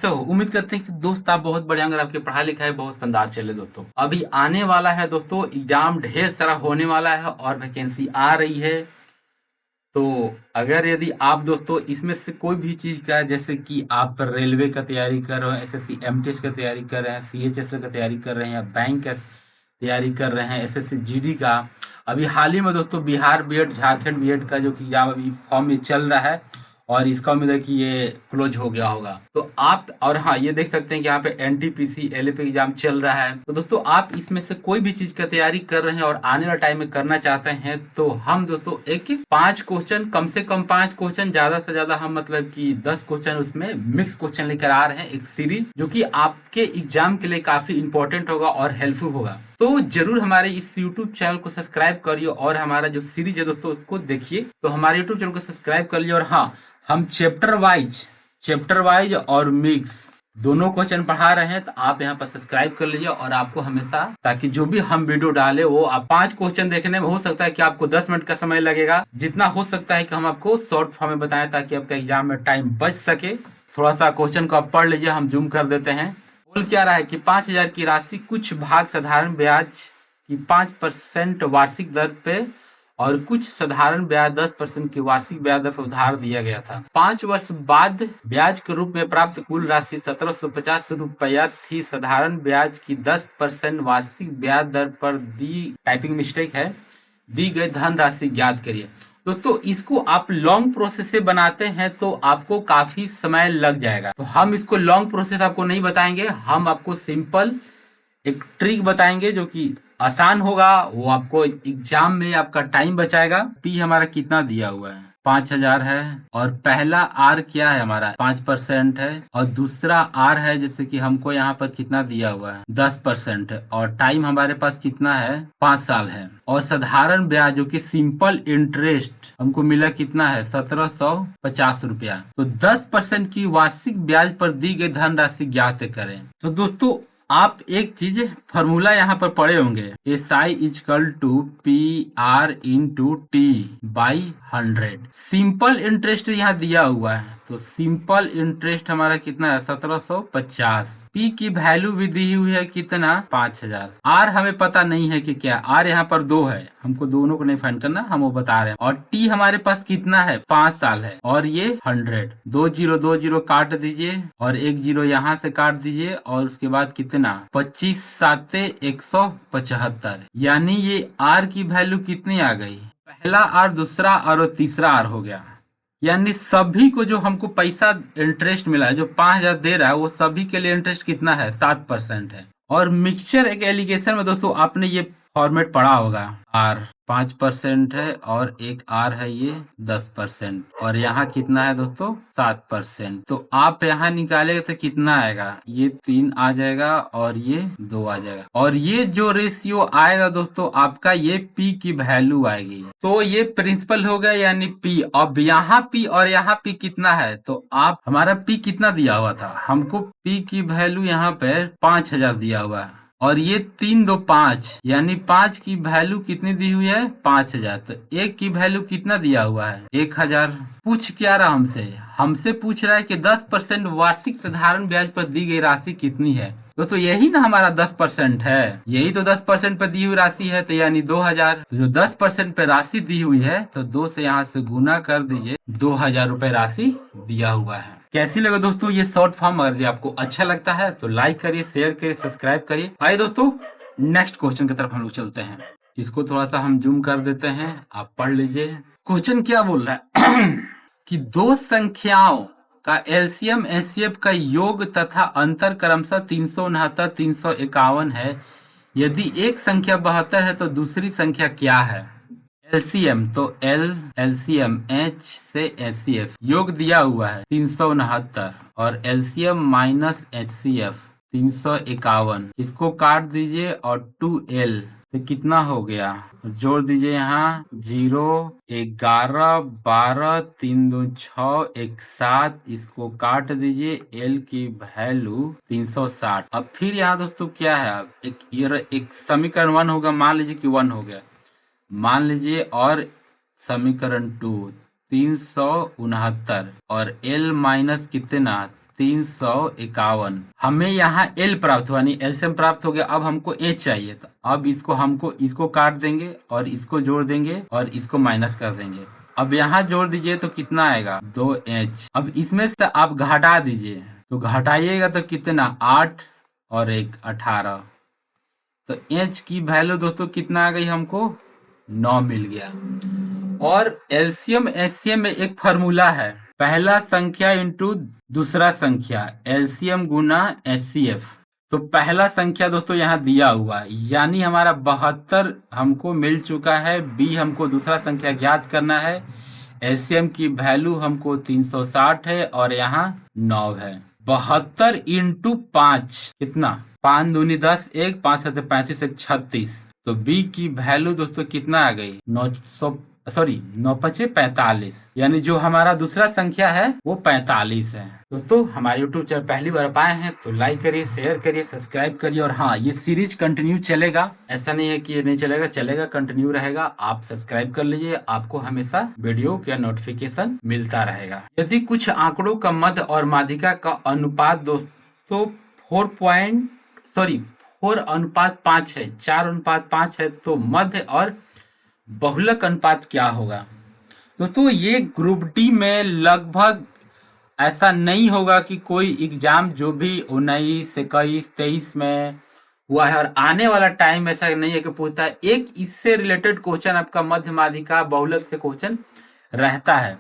सो उम्मीद करते हैं कि दोस्त आप बहुत बढ़िया, अगर आपकी पढ़ाई लिखाई बहुत शानदार चले। दोस्तों अभी आने वाला है, दोस्तों एग्जाम ढेर सारा होने वाला है और वैकेंसी आ रही है। तो अगर यदि आप दोस्तों इसमें से कोई भी चीज का, जैसे कि आप रेलवे का तैयारी कर रहे हो, एसएससी एमटीएस का तैयारी कर रहे हैं, सीएचएसएल का तैयारी कर रहे हैं, या बैंक का तैयारी कर रहे हैं, एसएससी जीडी का, अभी हाल ही में दोस्तों बिहार बीएड झारखंड बीएड का जो कि एग्जाम अभी फॉर्म में चल रहा है और इसका उम्मीद है कि ये क्लोज हो गया होगा। तो आप, और हाँ, ये देख सकते हैं कि यहाँ पे एनटीपीसी एलएपी एग्जाम चल रहा है। तो दोस्तों आप इसमें से कोई भी चीज का तैयारी कर रहे हैं और आने वाले टाइम में करना चाहते हैं, तो हम दोस्तों एक 5 क्वेश्चन, कम से कम 5 क्वेश्चन, ज्यादा से ज्यादा हम मतलब कि 10 क्वेश्चन उसमें मिक्स क्वेश्चन लेकर आ रहे हैं, एक सीरीज जो कि आपके एग्जाम के लिए काफी इंपॉर्टेंट होगा और हेल्पफुल होगा। तो जरूर हमारे इस YouTube चैनल को सब्सक्राइब करिए और हमारा जो सीरीज है दोस्तों उसको देखिए। तो हमारे YouTube चैनल को सब्सक्राइब कर लिया, और हाँ, हम चैप्टर वाइज और मिक्स दोनों क्वेश्चन पढ़ा रहे हैं। तो आप यहाँ पर सब्सक्राइब कर लीजिए और आपको हमेशा, ताकि जो भी हम वीडियो डाले वो आप 5 क्वेश्चन देखने में हो सकता है कि आपको 10 मिनट का समय लगेगा, जितना हो सकता है कि हम आपको शॉर्ट फॉर्म में बताएं ताकि आपका एग्जाम में टाइम बच सके। थोड़ा सा क्वेश्चन को आप पढ़ लीजिए, हम जूम कर देते हैं। बोल क्या रहा है कि 5,000 की राशि कुछ भाग साधारण ब्याज की 5% वार्षिक दर पे और कुछ साधारण ब्याज 10% की वार्षिक ब्याज दर पर उधार दिया गया था। 5 वर्ष बाद ब्याज के रूप में प्राप्त कुल राशि 1750 रुपया थी। साधारण ब्याज की 10% वार्षिक ब्याज दर पर दी, टाइपिंग मिस्टेक है, दी गई धनराशि ज्ञात करिए। दोस्तों इसको आप लॉन्ग प्रोसेस से बनाते हैं तो आपको काफी समय लग जाएगा। तो हम इसको लॉन्ग प्रोसेस आपको नहीं बताएंगे, हम आपको सिंपल एक ट्रिक बताएंगे जो कि आसान होगा, वो आपको एग्जाम में आपका टाइम बचाएगा। पी हमारा कितना दिया हुआ है, 5,000 है, और पहला आर क्या है हमारा, 5% है, और दूसरा आर है जैसे कि हमको यहाँ पर कितना दिया हुआ है, 10% है, और टाइम हमारे पास कितना है, 5 साल है, और साधारण ब्याज जो कि सिंपल इंटरेस्ट हमको मिला कितना है, 1750 रुपया। तो 10% की वार्षिक ब्याज पर दी गई धनराशि ज्ञात करें। तो दोस्तों आप एक चीज फॉर्मूला यहाँ पर पढ़े होंगे, SI = P/R/T/100। सिंपल इंटरेस्ट यहाँ दिया हुआ है, तो सिंपल इंटरेस्ट हमारा कितना है, 1750। पी की वैल्यू भी दी हुई है कितना, 5,000। आर हमें पता नहीं है कि क्या, आर यहाँ पर 2 है, हमको दोनों को नहीं फाइंड करना, हम वो बता रहे हैं। और टी हमारे पास कितना है, 5 साल है, और ये 100। 2 0 काट दीजिए और 1 0 यहाँ से काट दीजिए, और उसके बाद कितना, 25×7=175। यानी ये आर की वैल्यू कितनी आ गई, पहला आर, दूसरा आर और तीसरा आर हो गया। यानी सभी को जो हमको पैसा इंटरेस्ट मिला है, जो 5,000 दे रहा है, वो सभी के लिए इंटरेस्ट कितना है, 7% है। और मिक्सचर एक एलिगेशन में दोस्तों आपने ये फॉर्मेट पढ़ा होगा, आर 5% है और एक आर है ये 10%, और यहाँ कितना है दोस्तों, 7%। तो आप यहाँ निकालेगा तो कितना आएगा, ये 3 आ जाएगा और ये 2 आ जाएगा, और ये जो रेशियो आएगा दोस्तों आपका, ये पी की वैल्यू आएगी। तो ये प्रिंसिपल हो गया, यानी पी। अब यहाँ पी और यहाँ पी कितना है, तो आप, हमारा पी कितना दिया हुआ था, हमको पी की वैल्यू यहाँ पे 5,000 दिया हुआ है, और ये 3 2 5, यानी 5 की वैल्यू कितनी दी हुई है, 5,000। तो 1 की वैल्यू कितना दिया हुआ है, 1,000। पूछ क्या रहा हमसे, हमसे पूछ रहा है कि 10% वार्षिक साधारण ब्याज पर दी गई राशि कितनी है। तो यही ना हमारा 10% है, यही तो 10% पर दी हुई राशि है, तो यानी 2,000। तो जो 10% पे राशि दी हुई है, तो 2 से यहाँ से गुना कर दीजिए, 2,000 रुपए राशि दिया हुआ है। कैसी लगे दोस्तों ये शॉर्ट फॉर्म, अगर आपको अच्छा लगता है तो लाइक करिए, शेयर करिए, सब्सक्राइब करिए। आइए दोस्तों नेक्स्ट क्वेश्चन की तरफ हम लोग चलते हैं। इसको थोड़ा सा हम जूम कर देते हैं, आप पढ़ लीजिए। क्वेश्चन क्या बोल रहा है कि दो संख्याओं का एलसीएम एचसीएफ का योग तथा अंतर क्रमशः 369 351 है। यदि एक संख्या 72 है तो दूसरी संख्या क्या है। एलसीएम तो एलसीएम एच से एचसीएफ, योग दिया हुआ है 369, और एलसीएम माइनस एचसीएफ 351। इसको काट दीजिए और 2L तो कितना हो गया, जोड़ दीजिए यहाँ 0 11 12 3 2 6 1 7, इसको काट दीजिए, L की वैल्यू 360। अब फिर यहाँ दोस्तों क्या है, एक समीकरण 1 होगा, मान लीजिए कि 1 हो गया, मान लीजिए, और समीकरण 2 369, और L माइनस कितना 351। हमें यहाँ एल प्राप्त हुआ, यानी एलसीएम प्राप्त हो गया। अब हमको एच चाहिए, तो अब इसको काट देंगे और इसको जोड़ देंगे और इसको माइनस कर देंगे। अब यहाँ जोड़ दीजिए तो कितना आएगा 2H। अब इसमें से आप घटा दीजिए, तो घटाइएगा तो कितना 8 और 1 18। तो H की वैल्यू दोस्तों कितना आ गई, हमको 9 मिल गया। और एलसीएम एचसीएम में एक फार्मूला है, पहला संख्या इंटू दूसरा संख्या, एलसीएम गुना एचसीएफ। तो पहला संख्या दोस्तों यहाँ दिया हुआ है, यानी हमारा 72 हमको मिल चुका है। बी हमको दूसरा संख्या ज्ञात करना है। एलसीएम की वैल्यू हमको 360 है और यहाँ 9 है। 72 इंटू 5 कितना, 5 दूनी 10, 1 5 7 35 1 36। तो बी की वैल्यू दोस्तों कितना आ गई 9 5 45, यानी जो हमारा दूसरा संख्या है वो 45 है। दोस्तों हमारे YouTube चैनल पहली बार आए हैं तो लाइक करिए, शेयर करिए, सब्सक्राइब करिए। और हाँ, ये सीरीज कंटिन्यू चलेगा, ऐसा नहीं है कि ये नहीं चलेगा, चलेगा, कंटिन्यू रहेगा। आप सब्सक्राइब कर लीजिए, आपको हमेशा वीडियो का नोटिफिकेशन मिलता रहेगा। यदि कुछ आंकड़ों का मध्य और माध्यिका का अनुपात दोस्तों 4:5 है, 4:5 है, तो मध्य और बहुलक अनुपात क्या होगा। दोस्तों ये ग्रुप डी में लगभग ऐसा नहीं होगा कि कोई एग्जाम जो भी 19 21 23 में हुआ है और आने वाला टाइम ऐसा नहीं है कि पूछता है। एक इससे रिलेटेड क्वेश्चन आपका मध्य माध्यिका बहुलक से क्वेश्चन रहता है।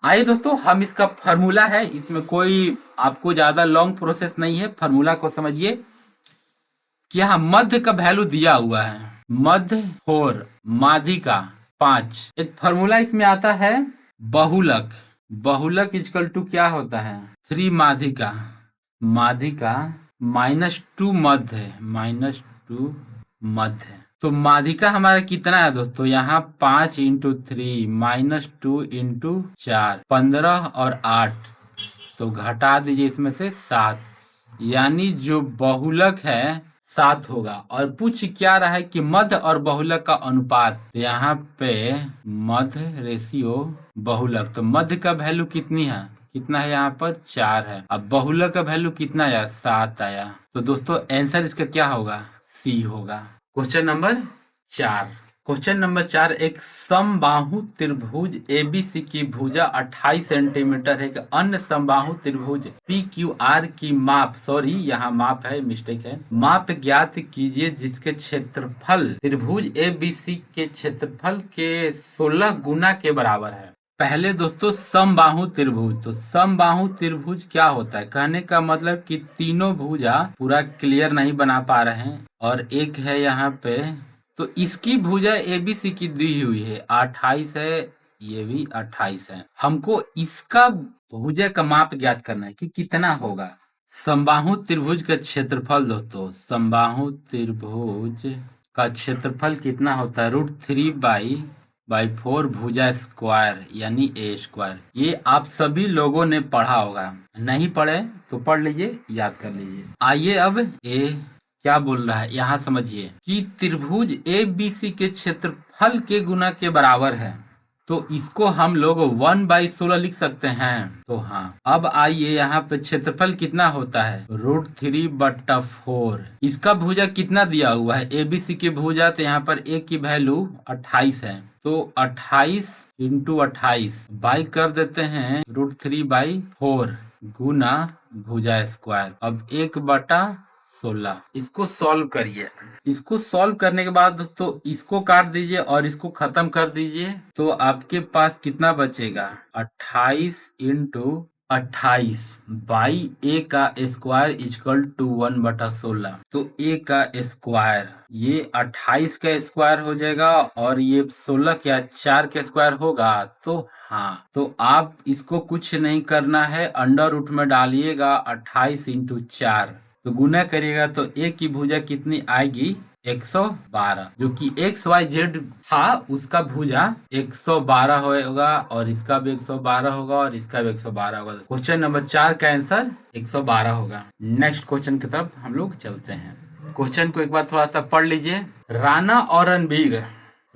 आइए दोस्तों, हम इसका फार्मूला है, इसमें कोई आपको ज्यादा लॉन्ग प्रोसेस नहीं है। फार्मूला को समझिए कि यहाँ मध्य का वैल्यू दिया हुआ है, मध्य 4, माध्यिका 5। एक फार्मूला इसमें आता है बहुलक, बहुलक इक्वल टू क्या होता है 3 माध्यिका, माध्यिका -2 मध्य, -2 मध्य। तो माध्यिका हमारा कितना है दोस्तों, यहाँ 5 इंटू 3 -2 इंटू 4 15 और 8, तो घटा दीजिए इसमें से 7, यानी जो बहुलक है 7 होगा। और पूछ क्या रहा है कि मध्य और बहुलक का अनुपात, तो यहाँ पे मध्य रेशियो बहुलक, तो मध्य का वैल्यू कितनी है, कितना है यहाँ पर 4 है। अब बहुलक का वैल्यू कितना आया 7 आया। तो दोस्तों आंसर इसका क्या होगा, सी होगा। क्वेश्चन नंबर 4, क्वेश्चन नंबर 4, एक समबाहु त्रिभुज एबीसी की भुजा 28 सेंटीमीटर है। एक अन्य समबाहु त्रिभुज PQR की माप, सॉरी यहाँ माप है, मिस्टेक है, माप ज्ञात कीजिए जिसके क्षेत्रफल त्रिभुज एबीसी के क्षेत्रफल के 16 गुना के बराबर है। पहले दोस्तों समबाहु त्रिभुज, तो समबाहु त्रिभुज क्या होता है, कहने का मतलब कि तीनों भुजा पूरा क्लियर नहीं बना पा रहे हैं और एक है यहाँ पे, तो इसकी भुजा एबीसी की दी हुई है 28 है, ये भी 28 है। हमको इसका भुजा का माप ज्ञात करना है कि कितना होगा। समबाहु त्रिभुज का क्षेत्रफल दोस्तों, समबाहु त्रिभुज का क्षेत्रफल कितना होता है √3/4 भुजा स्क्वायर यानी a स्क्वायर। ये आप सभी लोगों ने पढ़ा होगा, नहीं पढ़े तो पढ़ लीजिए, याद कर लीजिए। आइए अब ए क्या बोल रहा है यहाँ समझिए कि त्रिभुज एबीसी के क्षेत्रफल के गुना के बराबर है, तो इसको हम लोग 1/16 लिख सकते हैं। तो हाँ, अब आइए यहाँ पे क्षेत्रफल कितना होता है √3/4। इसका भुजा कितना दिया हुआ है एबीसी की भुजा, तो यहाँ पर a की वैल्यू 28 है, तो 28 इंटू 28 बाई कर देते हैं √3/4 गुना भुजा स्क्वायर। अब 1/16, इसको सॉल्व करिए। इसको सॉल्व करने के बाद दोस्तों इसको काट दीजिए और इसको खत्म कर दीजिए, तो आपके पास कितना बचेगा 28 इंटू 28 बाई a का स्क्वायर इक्वल टू 1/16। तो a का स्क्वायर, ये 28 का स्क्वायर हो जाएगा और ये 16 क्या 4 का स्क्वायर होगा। तो हाँ, तो आप इसको कुछ नहीं करना है, अंडर रूट में डालिएगा 28 इंटू 4, तो गुना करिएगा तो a की भुजा कितनी आएगी 112, जो कि XYZ था उसका भुजा 112 होगा और इसका भी 112 होगा और इसका भी 112 होगा। क्वेश्चन नंबर 4 का आंसर 112 होगा। नेक्स्ट क्वेश्चन की तरफ हम लोग चलते हैं। क्वेश्चन को एक बार थोड़ा सा पढ़ लीजिए। राणा और रणबीर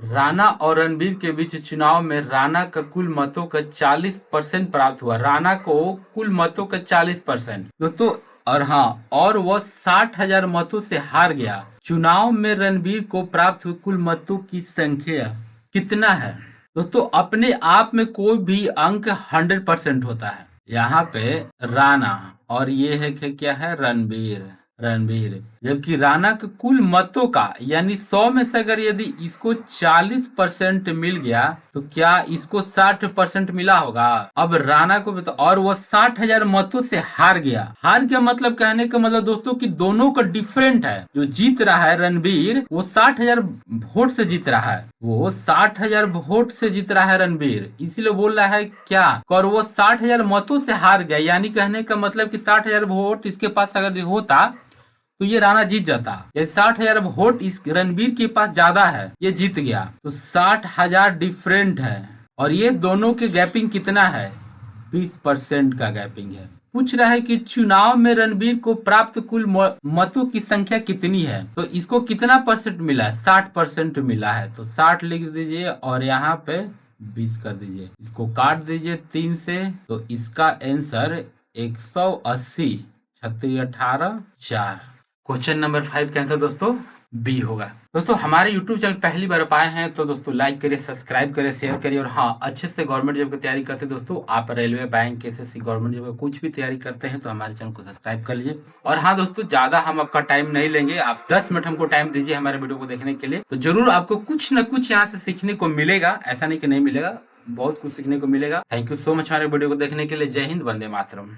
राणा और रणबीर के बीच चुनाव में राणा का कुल मतों का 40% प्राप्त हुआ। राणा को कुल मतों का 40% दोस्तों, और हाँ, और वह 60,000 मतों से हार गया। चुनाव में रणबीर को प्राप्त हुए कुल मतों की संख्या कितना है दोस्तों? अपने आप में कोई भी अंक 100% होता है। यहाँ पे राणा और ये है कि क्या है, रणबीर। जबकि राणा के कुल मतों का यानी 100 में से अगर यदि इसको 40% मिल गया तो क्या इसको 60% मिला होगा? अब राणा को बताओ, और वो 60,000 मतों से हार गया मतलब कहने का मतलब दोस्तों कि दोनों का डिफरेंट है। जो जीत रहा है रणबीर, वो 60,000 वोट से जीत रहा है। वो 60,000 वोट से जीत रहा है रणबीर, इसीलिए बोल रहा है क्या, और वो 60,000 मतों से हार गया। यानी कहने का मतलब कि 60,000 वोट इसके पास अगर होता तो ये राणा जीत जाता। ये 60,000 वोट इस रणबीर के पास ज्यादा है, ये जीत गया। तो 60,000 डिफरेंट है, और ये दोनों के गैपिंग कितना है? 20% का गैपिंग है। पूछ रहा है कि चुनाव में रणबीर को प्राप्त कुल मतों की संख्या कितनी है, तो इसको कितना परसेंट मिला है? 60% मिला है। तो 60 लिख दीजिए और यहाँ पे 20 कर दीजिए, इसको काट दीजिए 3 से, तो इसका आंसर 180, 36, 18, 4। क्वेश्चन नंबर 5 का आंसर दोस्तों बी होगा। दोस्तों हमारे YouTube चैनल पहली बार आए हैं तो दोस्तों लाइक करिए, सब्सक्राइब करिए, शेयर करिए, और हाँ, अच्छे से गवर्नमेंट जॉब की तैयारी करते हैं दोस्तों, आप railway, bank, SSC, government job कुछ भी तैयारी करते हैं तो हमारे चैनल को सब्सक्राइब कर लीजिए। और हाँ दोस्तों, ज्यादा हम आपका टाइम नहीं लेंगे, आप 10 मिनट हमको टाइम दीजिए हमारे वीडियो को देखने के लिए, तो जरूर आपको कुछ न कुछ यहाँ से सीखने को मिलेगा। ऐसा नहीं कि नहीं मिलेगा, बहुत कुछ सीखने को मिलेगा। थैंक यू सो मच हमारे वीडियो को देखने के लिए। जय हिंद, वंदे मातरम।